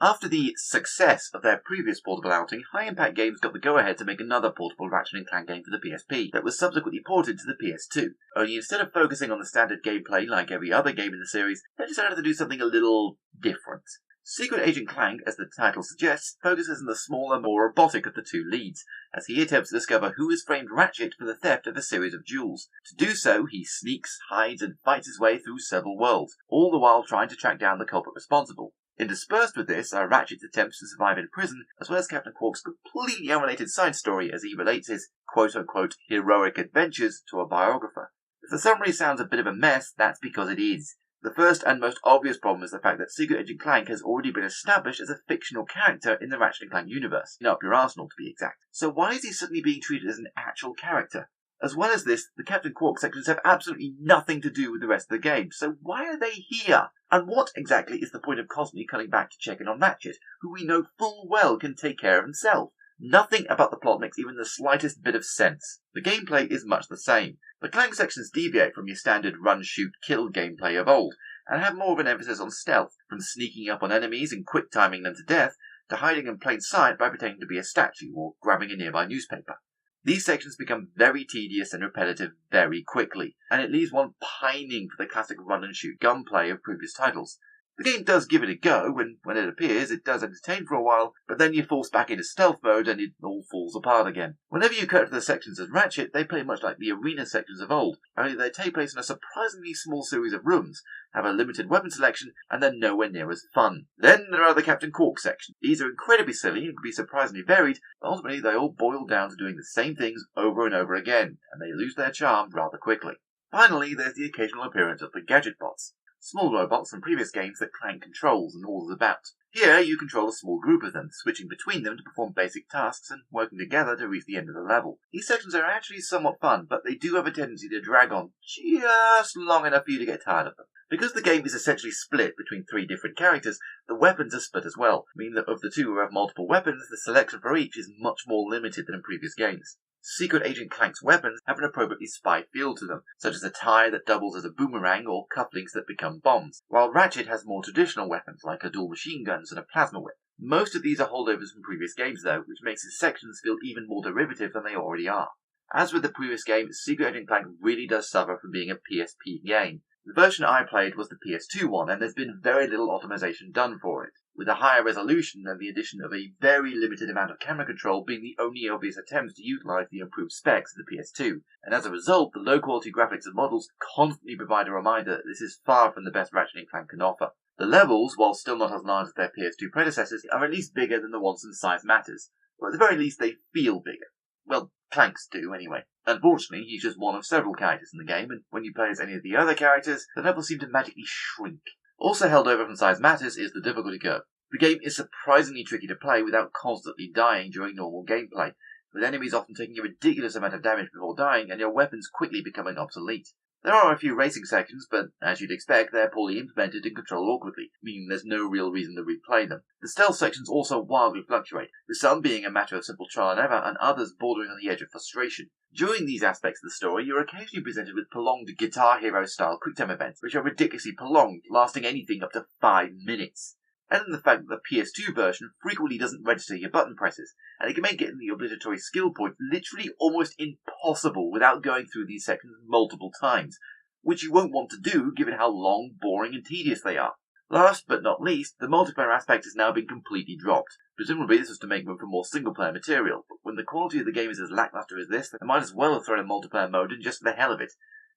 After the success of their previous portable outing, High Impact Games got the go-ahead to make another portable Ratchet Clank game for the PSP that was subsequently ported to the PS2. Only instead of focusing on the standard gameplay like every other game in the series, they decided to do something a little different. Secret Agent Clank, as the title suggests, focuses on the smaller, more robotic of the two leads, as he attempts to discover who has framed Ratchet for the theft of a series of jewels. To do so, he sneaks, hides, and fights his way through several worlds, all the while trying to track down the culprit responsible. Interspersed with this are Ratchet's attempts to survive in prison, as well as Captain Quark's completely unrelated side story as he relates his quote-unquote heroic adventures to a biographer. If the summary sounds a bit of a mess, that's because it is. The first and most obvious problem is the fact that Secret Agent Clank has already been established as a fictional character in the Ratchet Clank universe, in Up Your Arsenal to be exact. So why is he suddenly being treated as an actual character? As well as this, the Captain Quark sections have absolutely nothing to do with the rest of the game, so why are they here? And what exactly is the point of constantly cutting back to check in on Ratchet, who we know full well can take care of himself? Nothing about the plot makes even the slightest bit of sense. The gameplay is much the same. The Clank sections deviate from your standard run, shoot, kill gameplay of old, and have more of an emphasis on stealth, from sneaking up on enemies and quick timing them to death, to hiding in plain sight by pretending to be a statue or grabbing a nearby newspaper. These sections become very tedious and repetitive very quickly, and it leaves one pining for the classic run-and-shoot gunplay of previous titles. The game does give it a go, and when it appears, it does entertain for a while, but then you're forced back into stealth mode and it all falls apart again. Whenever you cut to the sections as Ratchet, they play much like the arena sections of old, only they take place in a surprisingly small series of rooms, have a limited weapon selection, and they're nowhere near as fun. Then there are the Captain Quark sections. These are incredibly silly and can be surprisingly varied, but ultimately they all boil down to doing the same things over and over again, and they lose their charm rather quickly. Finally, there's the occasional appearance of the Gadget Bots. Small robots from previous games that Clank controls and orders about. Here, you control a small group of them, switching between them to perform basic tasks and working together to reach the end of the level. These sections are actually somewhat fun, but they do have a tendency to drag on just long enough for you to get tired of them. Because the game is essentially split between three different characters, the weapons are split as well, meaning that of the two who have multiple weapons, the selection for each is much more limited than in previous games. Secret Agent Clank's weapons have an appropriately spy feel to them, such as a tie that doubles as a boomerang or cufflinks that become bombs, while Ratchet has more traditional weapons like a dual machine guns and a plasma whip. Most of these are holdovers from previous games though, which makes his sections feel even more derivative than they already are. As with the previous game, Secret Agent Clank really does suffer from being a PSP game. The version I played was the PS2 one, and there's been very little optimization done for it, with a higher resolution and the addition of a very limited amount of camera control being the only obvious attempts to utilize the improved specs of the PS2. And as a result, the low-quality graphics and models constantly provide a reminder that this is far from the best Ratchet & Clank can offer. The levels, while still not as large as their PS2 predecessors, are at least bigger than the ones in Size Matters, or at the very least they feel bigger. Well, Clank's do, anyway. Unfortunately, he's just one of several characters in the game, and when you play as any of the other characters, the levels seem to magically shrink. Also held over from Size Matters is the difficulty curve. The game is surprisingly tricky to play without constantly dying during normal gameplay, with enemies often taking a ridiculous amount of damage before dying and your weapons quickly becoming obsolete. There are a few racing sections, but as you'd expect, they're poorly implemented and controlled awkwardly, meaning there's no real reason to replay them. The stealth sections also wildly fluctuate, with some being a matter of simple trial and error and others bordering on the edge of frustration. During these aspects of the story, you're occasionally presented with prolonged Guitar Hero-style quicktime events, which are ridiculously prolonged, lasting anything up to 5 minutes. And then the fact that the PS2 version frequently doesn't register your button presses, and it can make getting the obligatory skill points literally almost impossible without going through these sections multiple times, which you won't want to do given how long, boring, and tedious they are. Last but not least, the multiplayer aspect has now been completely dropped. Presumably this was to make room for more single-player material, but when the quality of the game is as lackluster as this, they might as well have thrown a multiplayer mode in just for the hell of it.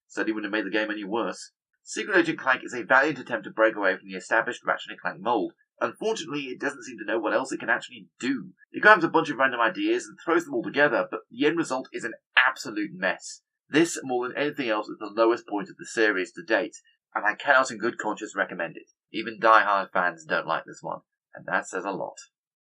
Certainly wouldn't have made the game any worse. Secret Agent Clank is a valiant attempt to break away from the established Ratchet & Clank mold. Unfortunately, it doesn't seem to know what else it can actually do. It grabs a bunch of random ideas and throws them all together, but the end result is an absolute mess. This, more than anything else, is the lowest point of the series to date, and I cannot in good conscience recommend it. Even die-hard fans don't like this one, and that says a lot.